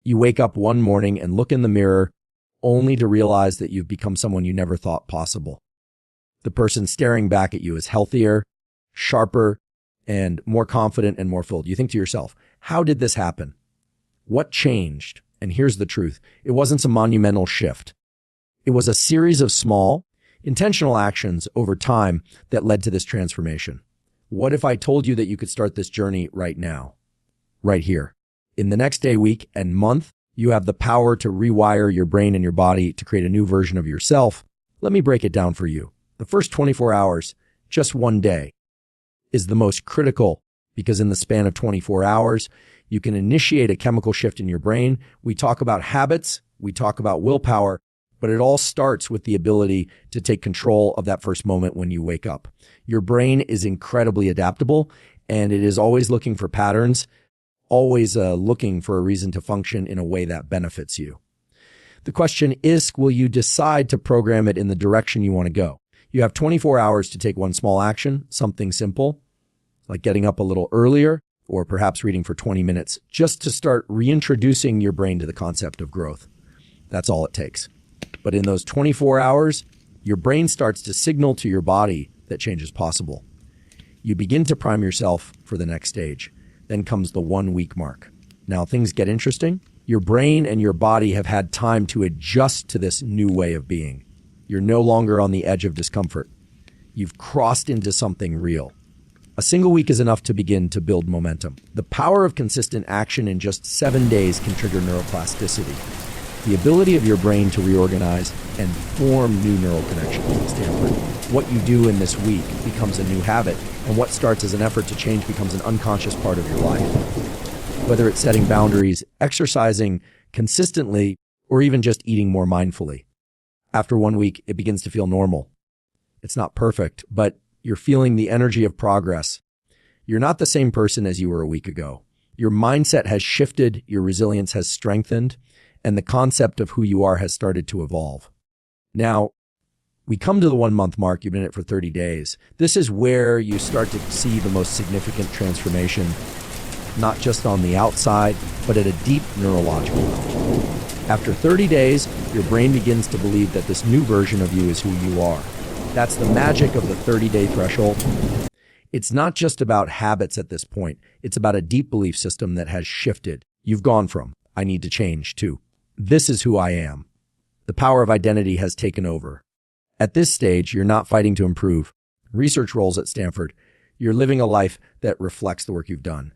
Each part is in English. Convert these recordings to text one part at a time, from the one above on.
You wake up one morning and look in the mirror only to realize that you've become someone you never thought possible. The person staring back at you is healthier, sharper, and more confident and more filled. You think to yourself, how did this happen? What changed? And here's the truth. It wasn't some monumental shift. It was a series of small, intentional actions over time that led to this transformation. What if I told you that you could start this journey right now, right here? In the next day, week, and month, you have the power to rewire your brain and your body to create a new version of yourself. Let me break it down for you. The first 24 hours, just one day, is the most critical because in the span of 24 hours, you can initiate a chemical shift in your brain. We talk about habits, we talk about willpower, but it all starts with the ability to take control of that first moment when you wake up. Your brain is incredibly adaptable, and it is always looking for patterns, always looking for a reason to function in a way that benefits you. The question is, will you decide to program it in the direction you want to go? You have 24 hours to take one small action, something simple, like getting up a little earlier, or perhaps reading for 20 minutes, just to start reintroducing your brain to the concept of growth. That's all it takes. But in those 24 hours, your brain starts to signal to your body that change is possible. You begin to prime yourself for the next stage. Then comes the 1 week mark. Now things get interesting. Your brain and your body have had time to adjust to this new way of being. You're no longer on the edge of discomfort. You've crossed into something real. A single week is enough to begin to build momentum. The power of consistent action in just 7 days can trigger neuroplasticity, the ability of your brain to reorganize and form new neural connections at Stanford. What you do in this week becomes a new habit, and what starts as an effort to change becomes an unconscious part of your life. Whether it's setting boundaries, exercising consistently, or even just eating more mindfully. After 1 week, it begins to feel normal. It's not perfect, but you're feeling the energy of progress. You're not the same person as you were a week ago. Your mindset has shifted, your resilience has strengthened, and the concept of who you are has started to evolve. Now, we come to the 1 month mark. You've been in it for 30 days. This is where you start to see the most significant transformation, not just on the outside, but at a deep neurological level. After 30 days, your brain begins to believe that this new version of you is who you are. That's the magic of the 30-day threshold. It's not just about habits at this point. It's about a deep belief system that has shifted. You've gone from, I need to change, to, this is who I am. The power of identity has taken over. At this stage, you're not fighting to improve. Research roles at Stanford. You're living a life that reflects the work you've done.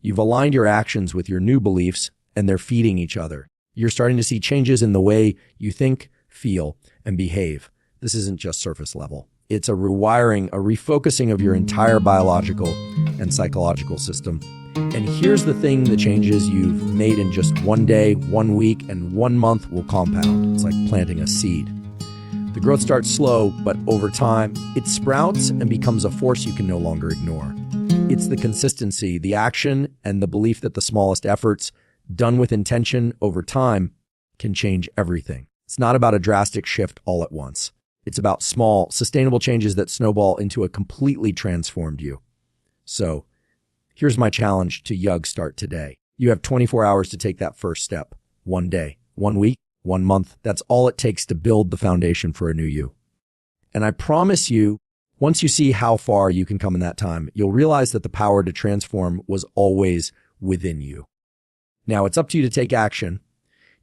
You've aligned your actions with your new beliefs, and they're feeding each other. You're starting to see changes in the way you think, feel, and behave. This isn't just surface level. It's a rewiring, a refocusing of your entire biological and psychological system. And here's the thing, the changes you've made in just 1 day, 1 week, and 1 month will compound. It's like planting a seed. The growth starts slow, but over time, it sprouts and becomes a force you can no longer ignore. It's the consistency, the action, and the belief that the smallest efforts, done with intention over time, can change everything. It's not about a drastic shift all at once. It's about small, sustainable changes that snowball into a completely transformed you. So, here's my challenge to Yug start today. You have 24 hours to take that first step. 1 day, 1 week, 1 month. That's all it takes to build the foundation for a new you. And I promise you, once you see how far you can come in that time, you'll realize that the power to transform was always within you. Now, it's up to you to take action.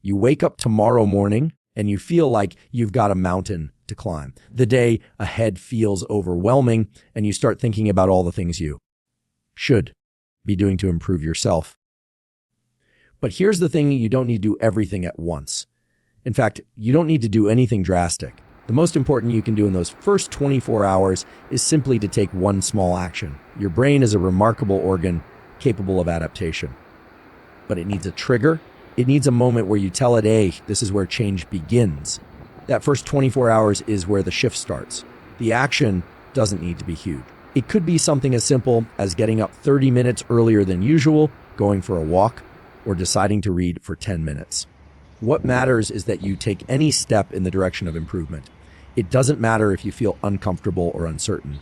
You wake up tomorrow morning and you feel like you've got a mountain to climb. The day ahead feels overwhelming, and you start thinking about all the things you should be doing to improve yourself. But here's the thing, you don't need to do everything at once. In fact, you don't need to do anything drastic. The most important you can do in those first 24 hours is simply to take one small action. Your brain is a remarkable organ capable of adaptation. But it needs a trigger. It needs a moment where you tell it, hey, this is where change begins. That first 24 hours is where the shift starts. The action doesn't need to be huge. It could be something as simple as getting up 30 minutes earlier than usual, going for a walk, or deciding to read for 10 minutes. What matters is that you take any step in the direction of improvement. It doesn't matter if you feel uncomfortable or uncertain.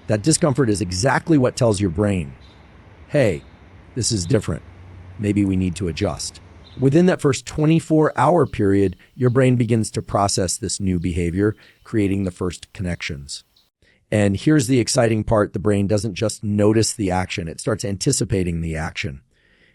That discomfort is exactly what tells your brain, hey, this is different. Maybe we need to adjust. Within that first 24-hour period, your brain begins to process this new behavior, creating the first connections. And here's the exciting part. The brain doesn't just notice the action. It starts anticipating the action.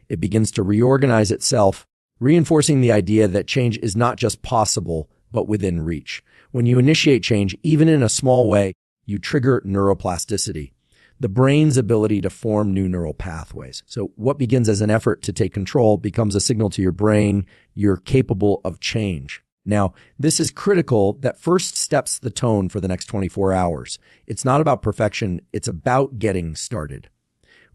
It begins to reorganize itself, reinforcing the idea that change is not just possible, but within reach. When you initiate change, even in a small way, you trigger neuroplasticity, the brain's ability to form new neural pathways. So what begins as an effort to take control becomes a signal to your brain you're capable of change. Now, this is critical. That first sets the tone for the next 24 hours. It's not about perfection. It's about getting started.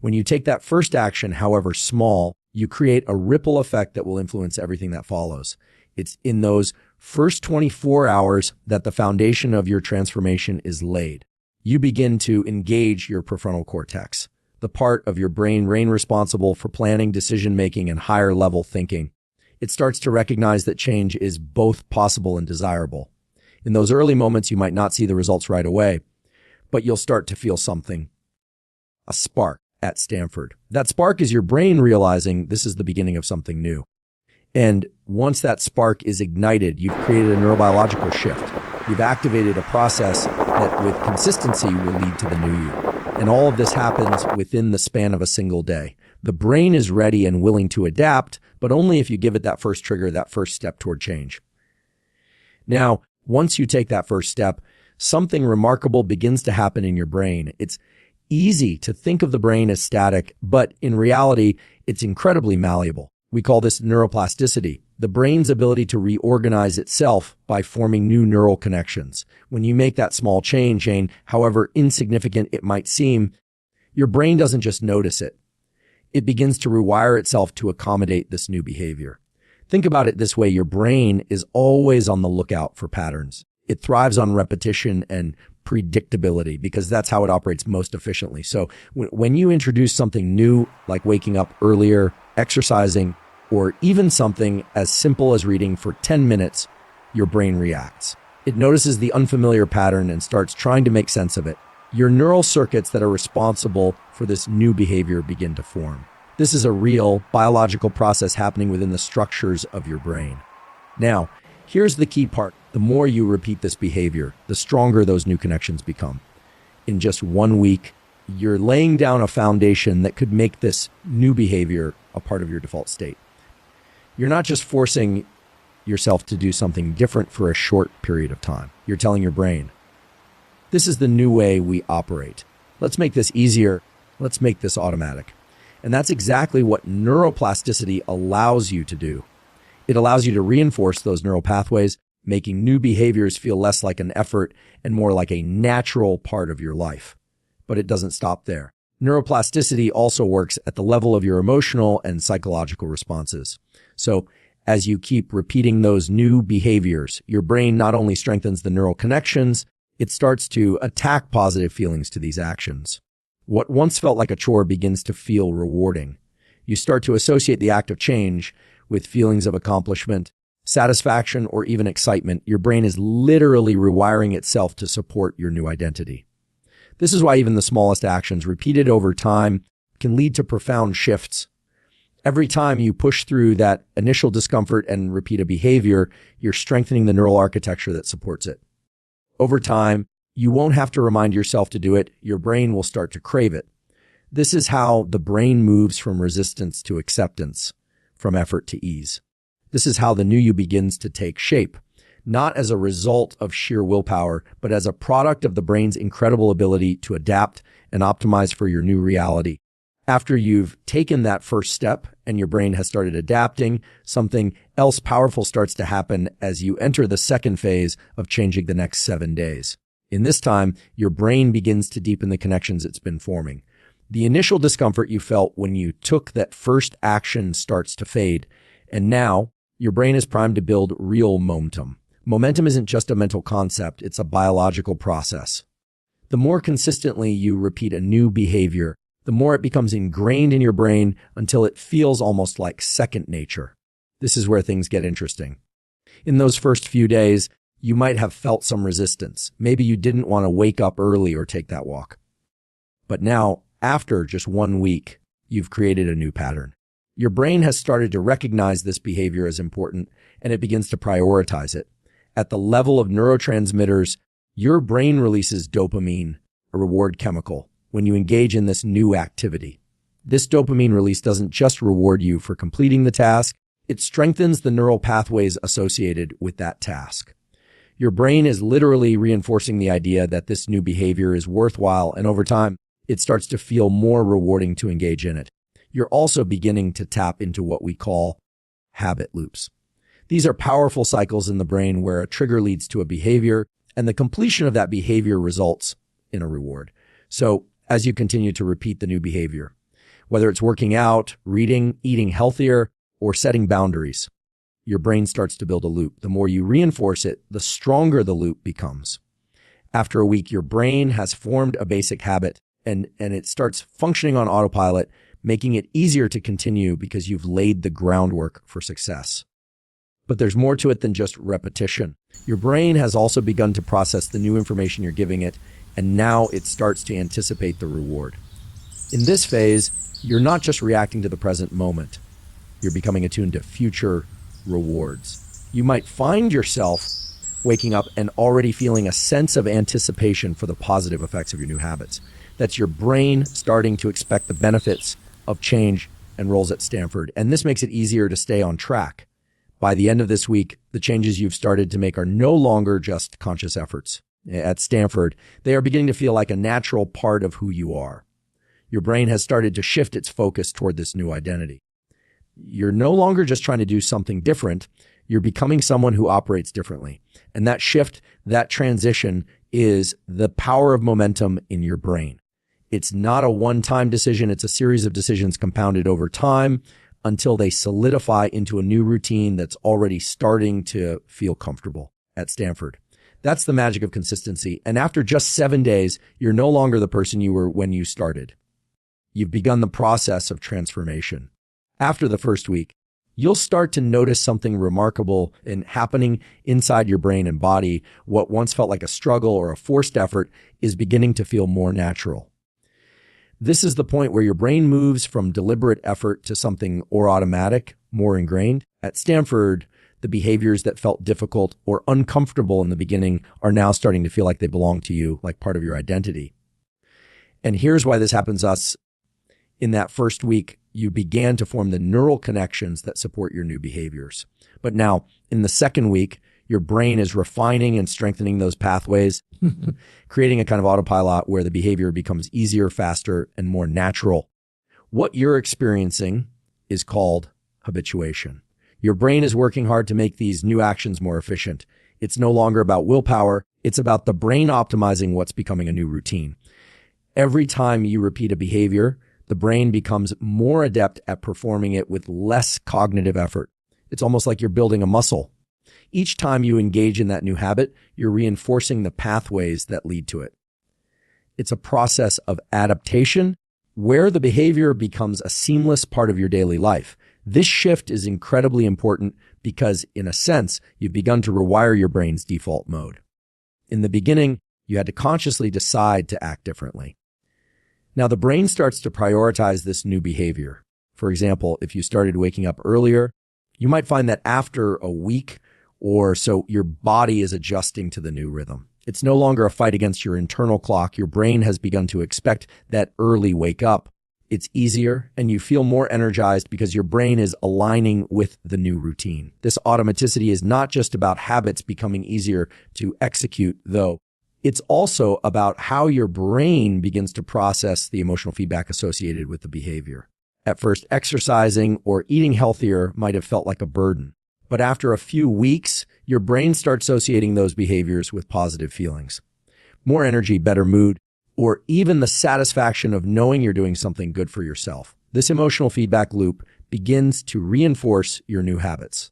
When you take that first action, however small, you create a ripple effect that will influence everything that follows. It's in those first 24 hours that the foundation of your transformation is laid. You begin to engage your prefrontal cortex, the part of your brain responsible for planning, decision-making, and higher-level thinking. It starts to recognize that change is both possible and desirable. In those early moments, you might not see the results right away, but you'll start to feel something, a spark at Stanford. That spark is your brain realizing this is the beginning of something new. And once that spark is ignited, you've created a neurobiological shift. You've activated a process that with consistency will lead to the new you. And all of this happens within the span of a single day. The brain is ready and willing to adapt, but only if you give it that first trigger, that first step toward change. Now, once you take that first step, something remarkable begins to happen in your brain. It's easy to think of the brain as static, but in reality, it's incredibly malleable. We call this neuroplasticity, the brain's ability to reorganize itself by forming new neural connections. When you make that small change, however insignificant it might seem, your brain doesn't just notice it. It begins to rewire itself to accommodate this new behavior. Think about it this way. Your brain is always on the lookout for patterns. It thrives on repetition and predictability because that's how it operates most efficiently. So when you introduce something new, like waking up earlier, exercising, or even something as simple as reading for 10 minutes, your brain reacts. It notices the unfamiliar pattern and starts trying to make sense of it. Your neural circuits that are responsible for this new behavior begin to form. This is a real biological process happening within the structures of your brain. Now, here's the key part. The more you repeat this behavior, the stronger those new connections become. In just 1 week, you're laying down a foundation that could make this new behavior a part of your default state. You're not just forcing yourself to do something different for a short period of time. You're telling your brain, this is the new way we operate. Let's make this easier. Let's make this automatic. And that's exactly what neuroplasticity allows you to do. It allows you to reinforce those neural pathways, making new behaviors feel less like an effort and more like a natural part of your life. But it doesn't stop there. Neuroplasticity also works at the level of your emotional and psychological responses. So as you keep repeating those new behaviors, your brain not only strengthens the neural connections, it starts to attack positive feelings to these actions. What once felt like a chore begins to feel rewarding. You start to associate the act of change with feelings of accomplishment, satisfaction, or even excitement. Your brain is literally rewiring itself to support your new identity. This is why even the smallest actions repeated over time can lead to profound shifts. Every time you push through that initial discomfort and repeat a behavior, you're strengthening the neural architecture that supports it. Over time, you won't have to remind yourself to do it. Your brain will start to crave it. This is how the brain moves from resistance to acceptance, from effort to ease. This is how the new you begins to take shape, not as a result of sheer willpower, but as a product of the brain's incredible ability to adapt and optimize for your new reality. After you've taken that first step and your brain has started adapting, something else powerful starts to happen as you enter the second phase of changing the next 7 days. In this time, your brain begins to deepen the connections it's been forming. The initial discomfort you felt when you took that first action starts to fade, and now your brain is primed to build real momentum. Momentum isn't just a mental concept, it's a biological process. The more consistently you repeat a new behavior, the more it becomes ingrained in your brain until it feels almost like second nature. This is where things get interesting. In those first few days, you might have felt some resistance. Maybe you didn't want to wake up early or take that walk. But now, after just 1 week, you've created a new pattern. Your brain has started to recognize this behavior as important, and it begins to prioritize it. At the level of neurotransmitters, your brain releases dopamine, a reward chemical, when you engage in this new activity. This dopamine release doesn't just reward you for completing the task, it strengthens the neural pathways associated with that task. Your brain is literally reinforcing the idea that this new behavior is worthwhile, and over time, it starts to feel more rewarding to engage in it. You're also beginning to tap into what we call habit loops. These are powerful cycles in the brain where a trigger leads to a behavior, and the completion of that behavior results in a reward. So as you continue to repeat the new behavior, whether it's working out, reading, eating healthier, or setting boundaries, your brain starts to build a loop. The more you reinforce it, the stronger the loop becomes. After a week, your brain has formed a basic habit and it starts functioning on autopilot, making it easier to continue because you've laid the groundwork for success. But there's more to it than just repetition. Your brain has also begun to process the new information you're giving it, and now it starts to anticipate the reward. In this phase, you're not just reacting to the present moment. You're becoming attuned to future rewards. You might find yourself waking up and already feeling a sense of anticipation for the positive effects of your new habits. That's your brain starting to expect the benefits of change and roles at Stanford. And this makes it easier to stay on track. By the end of this week, the changes you've started to make are no longer just conscious efforts. At Stanford, they are beginning to feel like a natural part of who you are. Your brain has started to shift its focus toward this new identity. You're no longer just trying to do something different. You're becoming someone who operates differently. And that shift, that transition is the power of momentum in your brain. It's not a one-time decision. It's a series of decisions compounded over time until they solidify into a new routine that's already starting to feel comfortable at Stanford. That's the magic of consistency. And after just 7 days, you're no longer the person you were when you started. You've begun the process of transformation. After the first week, you'll start to notice something remarkable happening inside your brain and body. What once felt like a struggle or a forced effort is beginning to feel more natural. This is the point where your brain moves from deliberate effort to something or automatic, more ingrained. At Stanford, the behaviors that felt difficult or uncomfortable in the beginning are now starting to feel like they belong to you, like part of your identity. And here's why this happens to us. In that first week, you began to form the neural connections that support your new behaviors. But now, in the second week, your brain is refining and strengthening those pathways, creating a kind of autopilot where the behavior becomes easier, faster, and more natural. What you're experiencing is called habituation. Your brain is working hard to make these new actions more efficient. It's no longer about willpower. It's about the brain optimizing what's becoming a new routine. Every time you repeat a behavior, the brain becomes more adept at performing it with less cognitive effort. It's almost like you're building a muscle. Each time you engage in that new habit, you're reinforcing the pathways that lead to it. It's a process of adaptation where the behavior becomes a seamless part of your daily life. This shift is incredibly important because, in a sense, you've begun to rewire your brain's default mode. In the beginning, you had to consciously decide to act differently. Now, the brain starts to prioritize this new behavior. For example, if you started waking up earlier, you might find that after a week or so, your body is adjusting to the new rhythm. It's no longer a fight against your internal clock. Your brain has begun to expect that early wake up. It's easier and you feel more energized because your brain is aligning with the new routine. This automaticity is not just about habits becoming easier to execute, though. It's also about how your brain begins to process the emotional feedback associated with the behavior. At first, exercising or eating healthier might have felt like a burden. But after a few weeks, your brain starts associating those behaviors with positive feelings. More energy, better mood, or even the satisfaction of knowing you're doing something good for yourself. This emotional feedback loop begins to reinforce your new habits.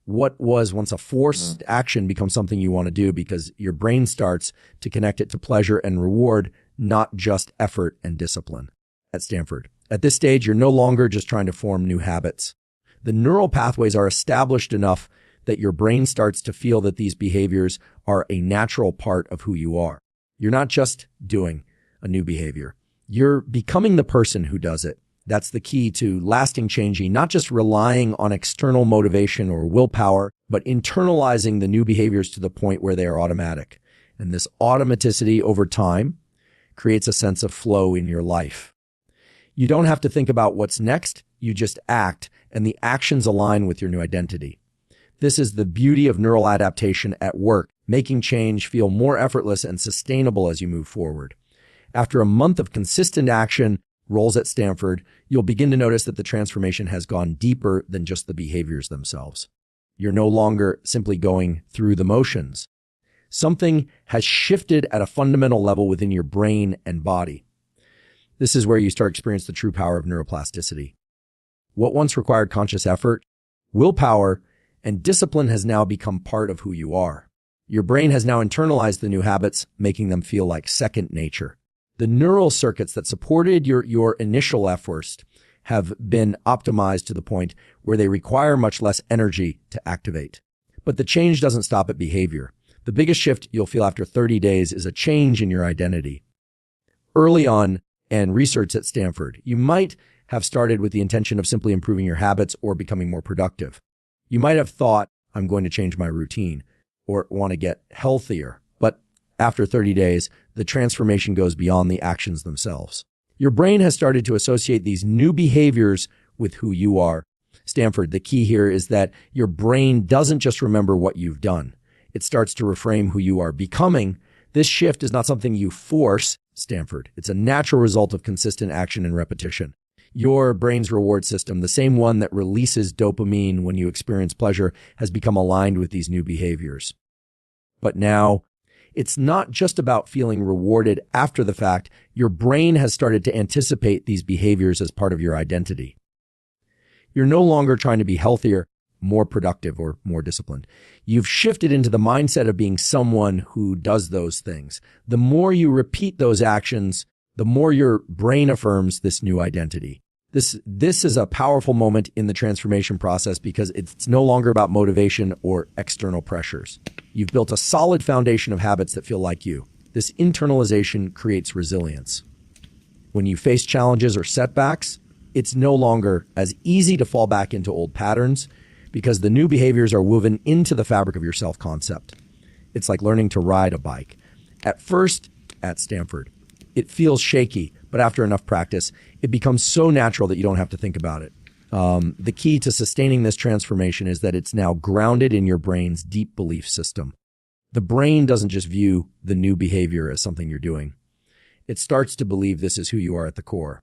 What was once a forced action becomes something you want to do because your brain starts to connect it to pleasure and reward, not just effort and discipline. At Stanford, at this stage, you're no longer just trying to form new habits. The neural pathways are established enough that your brain starts to feel that these behaviors are a natural part of who you are. You're not just doing a new behavior. You're becoming the person who does it. That's the key to lasting changing, not just relying on external motivation or willpower, but internalizing the new behaviors to the point where they are automatic. And this automaticity over time creates a sense of flow in your life. You don't have to think about what's next. You just act, and the actions align with your new identity. This is the beauty of neural adaptation at work, making change feel more effortless and sustainable as you move forward. After a month of consistent action, roles at Stanford, you'll begin to notice that the transformation has gone deeper than just the behaviors themselves. You're no longer simply going through the motions. Something has shifted at a fundamental level within your brain and body. This is where you start to experience the true power of neuroplasticity. What once required conscious effort, willpower, and discipline has now become part of who you are. Your brain has now internalized the new habits, making them feel like second nature. The neural circuits that supported your initial efforts have been optimized to the point where they require much less energy to activate. But the change doesn't stop at behavior. The biggest shift you'll feel after 30 days is a change in your identity. Early on, and research at Stanford, you might have started with the intention of simply improving your habits or becoming more productive. You might have thought, I'm going to change my routine or want to get healthier. But after 30 days, the transformation goes beyond the actions themselves. Your brain has started to associate these new behaviors with who you are. Stanford, the key here is that your brain doesn't just remember what you've done. It starts to reframe who you are becoming. This shift is not something you force, Stanford. It's a natural result of consistent action and repetition. Your brain's reward system, the same one that releases dopamine when you experience pleasure, has become aligned with these new behaviors. But now, it's not just about feeling rewarded after the fact. Your brain has started to anticipate these behaviors as part of your identity. You're no longer trying to be healthier, more productive, or more disciplined. You've shifted into the mindset of being someone who does those things. The more you repeat those actions, the more your brain affirms this new identity. This is a powerful moment in the transformation process because it's no longer about motivation or external pressures. You've built a solid foundation of habits that feel like you. This internalization creates resilience. When you face challenges or setbacks, it's no longer as easy to fall back into old patterns because the new behaviors are woven into the fabric of your self-concept. It's like learning to ride a bike. At first, at Stanford, it feels shaky, but after enough practice, it becomes so natural that you don't have to think about it. The key to sustaining this transformation is that it's now grounded in your brain's deep belief system. The brain doesn't just view the new behavior as something you're doing. It starts to believe this is who you are at the core.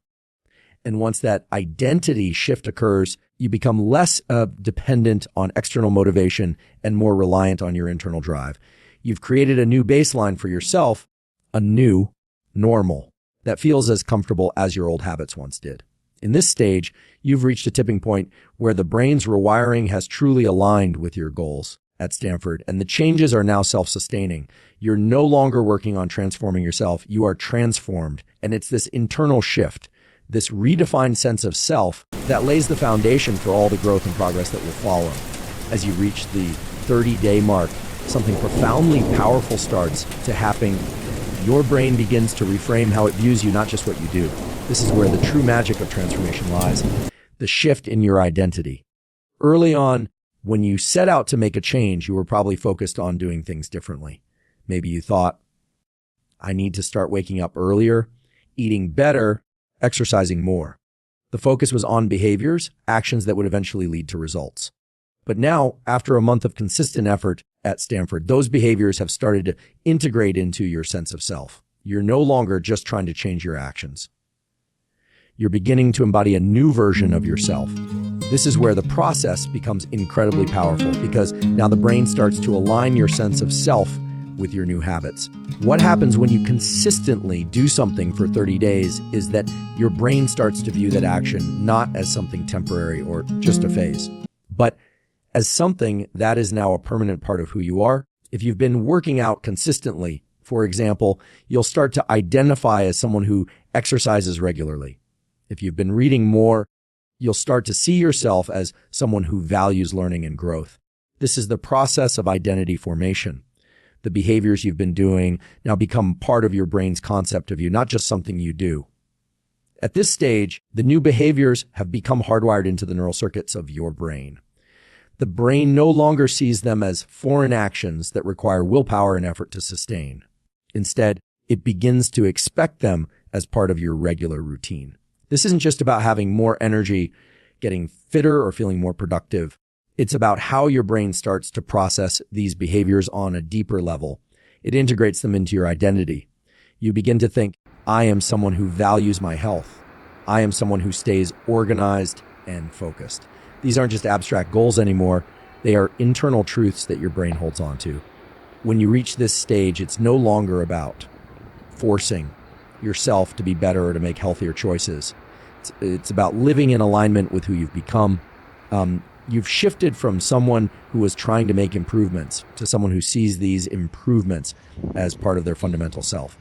And once that identity shift occurs, you become less dependent on external motivation and more reliant on your internal drive. You've created a new baseline for yourself, a new normal that feels as comfortable as your old habits once did. In this stage, you've reached a tipping point where the brain's rewiring has truly aligned with your goals at Stanford, and the changes are now self-sustaining. You're no longer working on transforming yourself. You are transformed, and it's this internal shift, this redefined sense of self that lays the foundation for all the growth and progress that will follow. As you reach the 30-day mark, something profoundly powerful starts to happen. Your brain begins to reframe how it views you, not just what you do. This is where the true magic of transformation lies, the shift in your identity. Early on, when you set out to make a change, you were probably focused on doing things differently. Maybe you thought, I need to start waking up earlier, eating better, exercising more. The focus was on behaviors, actions that would eventually lead to results. But now, after a month of consistent effort at Stanford, those behaviors have started to integrate into your sense of self. You're no longer just trying to change your actions. You're beginning to embody a new version of yourself. This is where the process becomes incredibly powerful because now the brain starts to align your sense of self with your new habits. What happens when you consistently do something for 30 days is that your brain starts to view that action not as something temporary or just a phase, but as something that is now a permanent part of who you are. If you've been working out consistently, for example, you'll start to identify as someone who exercises regularly. If you've been reading more, you'll start to see yourself as someone who values learning and growth. This is the process of identity formation. The behaviors you've been doing now become part of your brain's concept of you, not just something you do. At this stage, the new behaviors have become hardwired into the neural circuits of your brain. The brain no longer sees them as foreign actions that require willpower and effort to sustain. Instead, it begins to expect them as part of your regular routine. This isn't just about having more energy, getting fitter, or feeling more productive. It's about how your brain starts to process these behaviors on a deeper level. It integrates them into your identity. You begin to think, I am someone who values my health. I am someone who stays organized and focused. These aren't just abstract goals anymore. They are internal truths that your brain holds on to. When you reach this stage, it's no longer about forcing yourself to be better or to make healthier choices. It's about living in alignment with who you've become. You've shifted from someone who was trying to make improvements to someone who sees these improvements as part of their fundamental self.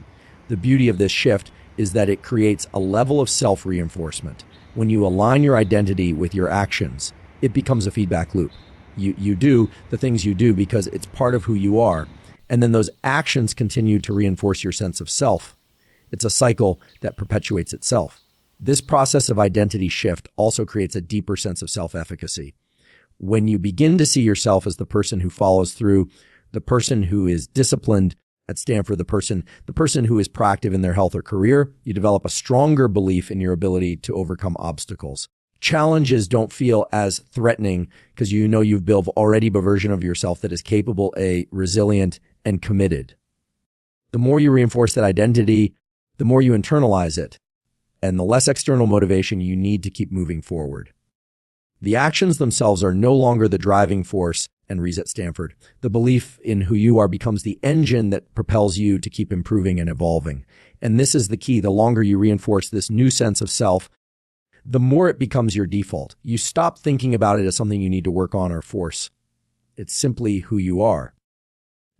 The beauty of this shift is that it creates a level of self-reinforcement. When you align your identity with your actions, it becomes a feedback loop. You do the things you do because it's part of who you are. And then those actions continue to reinforce your sense of self. It's a cycle that perpetuates itself. This process of identity shift also creates a deeper sense of self-efficacy. When you begin to see yourself as the person who follows through, the person who is disciplined at Stanford, the person who is proactive in their health or career, you develop a stronger belief in your ability to overcome obstacles. Challenges don't feel as threatening because you know you've built already a version of yourself that is capable, resilient, and committed. The more you reinforce that identity, the more you internalize it, and the less external motivation you need to keep moving forward. The actions themselves are no longer the driving force and reset Stanford. The belief in who you are becomes the engine that propels you to keep improving and evolving. And this is the key. The longer you reinforce this new sense of self, the more it becomes your default. You stop thinking about it as something you need to work on or force. It's simply who you are.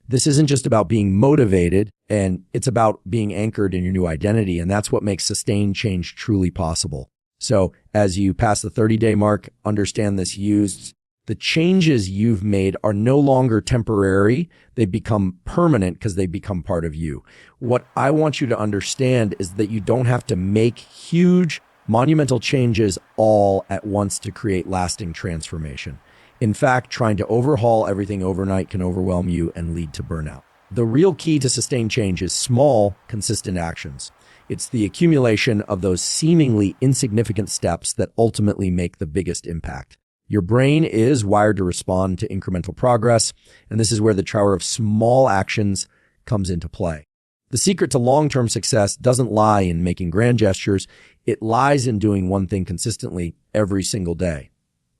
This isn't just about being motivated, and it's about being anchored in your new identity. And that's what makes sustained change truly possible. So as you pass the 30-day mark, understand this used. The changes you've made are no longer temporary. They become permanent because they become part of you. What I want you to understand is that you don't have to make huge, monumental changes all at once to create lasting transformation. In fact, trying to overhaul everything overnight can overwhelm you and lead to burnout. The real key to sustained change is small, consistent actions. It's the accumulation of those seemingly insignificant steps that ultimately make the biggest impact. Your brain is wired to respond to incremental progress, and this is where the power of small actions comes into play. The secret to long-term success doesn't lie in making grand gestures. It lies in doing one thing consistently every single day.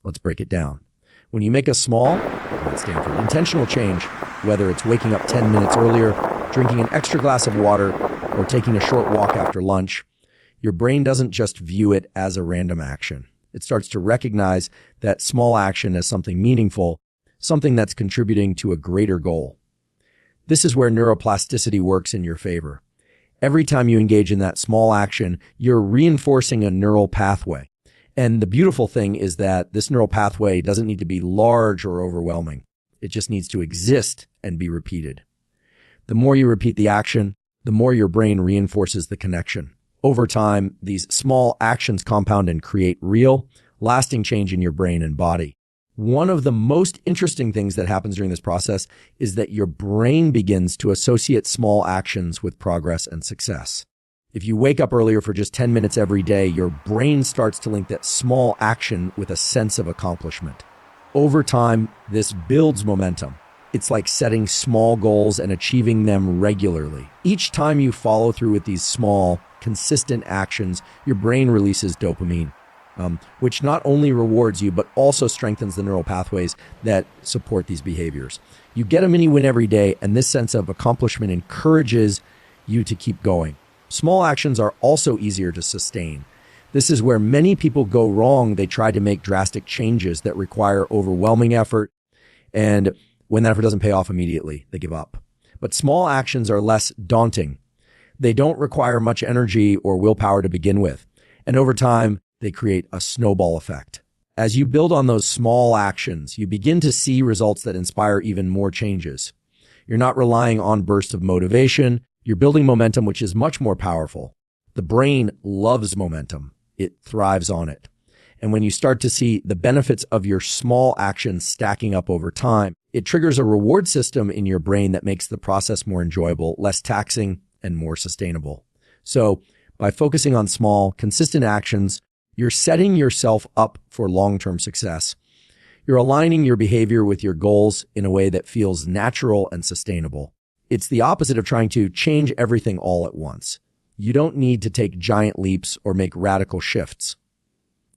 Let's break it down. When you make a small, at Stanford, intentional change, whether it's waking up 10 minutes earlier, drinking an extra glass of water, or taking a short walk after lunch, your brain doesn't just view it as a random action. It starts to recognize that small action as something meaningful, something that's contributing to a greater goal. This is where neuroplasticity works in your favor. Every time you engage in that small action, you're reinforcing a neural pathway. And the beautiful thing is that this neural pathway doesn't need to be large or overwhelming. It just needs to exist and be repeated. The more you repeat the action, the more your brain reinforces the connection. Over time, these small actions compound and create real, lasting change in your brain and body. One of the most interesting things that happens during this process is that your brain begins to associate small actions with progress and success. If you wake up earlier for just 10 minutes every day, your brain starts to link that small action with a sense of accomplishment. Over time, this builds momentum. It's like setting small goals and achieving them regularly. Each time you follow through with these small, consistent actions, your brain releases dopamine, which not only rewards you, but also strengthens the neural pathways that support these behaviors. You get a mini win every day, and this sense of accomplishment encourages you to keep going. Small actions are also easier to sustain. This is where many people go wrong. They try to make drastic changes that require overwhelming effort, and when that effort doesn't pay off immediately, they give up. But small actions are less daunting. They don't require much energy or willpower to begin with. And over time, they create a snowball effect. As you build on those small actions, you begin to see results that inspire even more changes. You're not relying on bursts of motivation. You're building momentum, which is much more powerful. The brain loves momentum. It thrives on it. And when you start to see the benefits of your small actions stacking up over time, it triggers a reward system in your brain that makes the process more enjoyable, less taxing, and more sustainable. So by focusing on small, consistent actions, you're setting yourself up for long-term success. You're aligning your behavior with your goals in a way that feels natural and sustainable. It's the opposite of trying to change everything all at once. You don't need to take giant leaps or make radical shifts.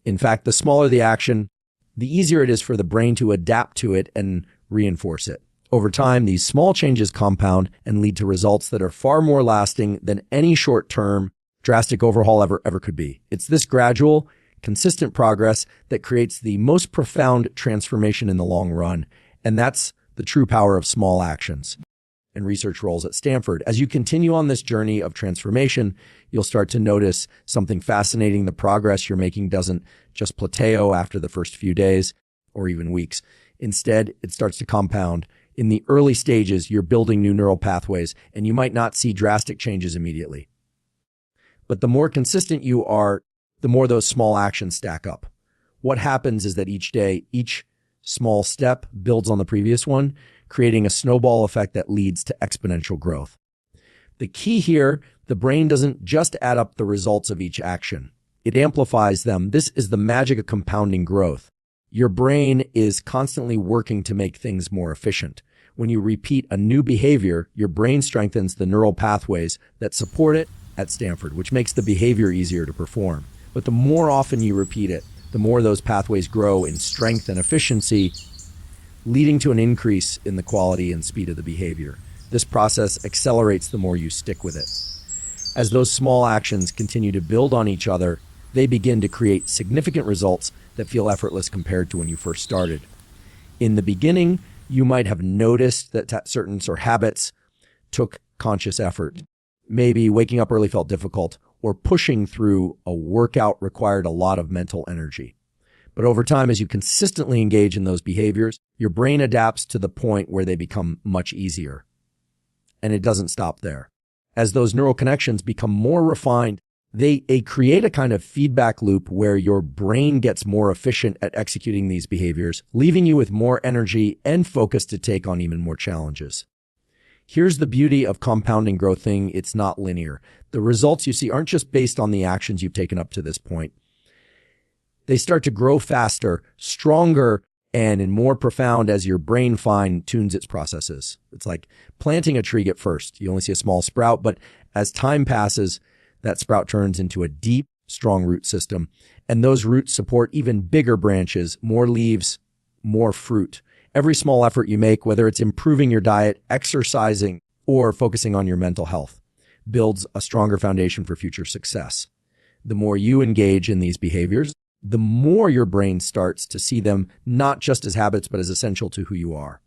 In fact, the smaller the action, the easier it is for the brain to adapt to it and reinforce it. Over time, these small changes compound and lead to results that are far more lasting than any short-term drastic overhaul ever could be. It's this gradual, consistent progress that creates the most profound transformation in the long run. And that's the true power of small actions. And research roles at Stanford. As you continue on this journey of transformation, you'll start to notice something fascinating. The progress you're making doesn't just plateau after the first few days or even weeks. Instead, it starts to compound. In the early stages, you're building new neural pathways, and you might not see drastic changes immediately. But the more consistent you are, the more those small actions stack up. What happens is that each day, each small step builds on the previous one, creating a snowball effect that leads to exponential growth. The key here, the brain doesn't just add up the results of each action. It amplifies them. This is the magic of compounding growth. Your brain is constantly working to make things more efficient. When you repeat a new behavior, your brain strengthens the neural pathways that support it at Stanford, which makes the behavior easier to perform. But the more often you repeat it, the more those pathways grow in strength and efficiency, leading to an increase in the quality and speed of the behavior. This process accelerates the more you stick with it. As those small actions continue to build on each other, they begin to create significant results that feel effortless compared to when you first started. In the beginning, you might have noticed that certain habits took conscious effort. Maybe waking up early felt difficult, or pushing through a workout required a lot of mental energy. But over time, as you consistently engage in those behaviors, your brain adapts to the point where they become much easier. And it doesn't stop there. As those neural connections become more refined, they create a kind of feedback loop where your brain gets more efficient at executing these behaviors, leaving you with more energy and focus to take on even more challenges. Here's the beauty of compounding growth thing. It's not linear. The results you see aren't just based on the actions you've taken up to this point. They start to grow faster, stronger, and more profound as your brain fine-tunes its processes. It's like planting a tree at first. You only see a small sprout, but as time passes, that sprout turns into a deep, strong root system. And those roots support even bigger branches, more leaves, more fruit. Every small effort you make, whether it's improving your diet, exercising, or focusing on your mental health, builds a stronger foundation for future success. The more you engage in these behaviors, the more your brain starts to see them not just as habits, but as essential to who you are.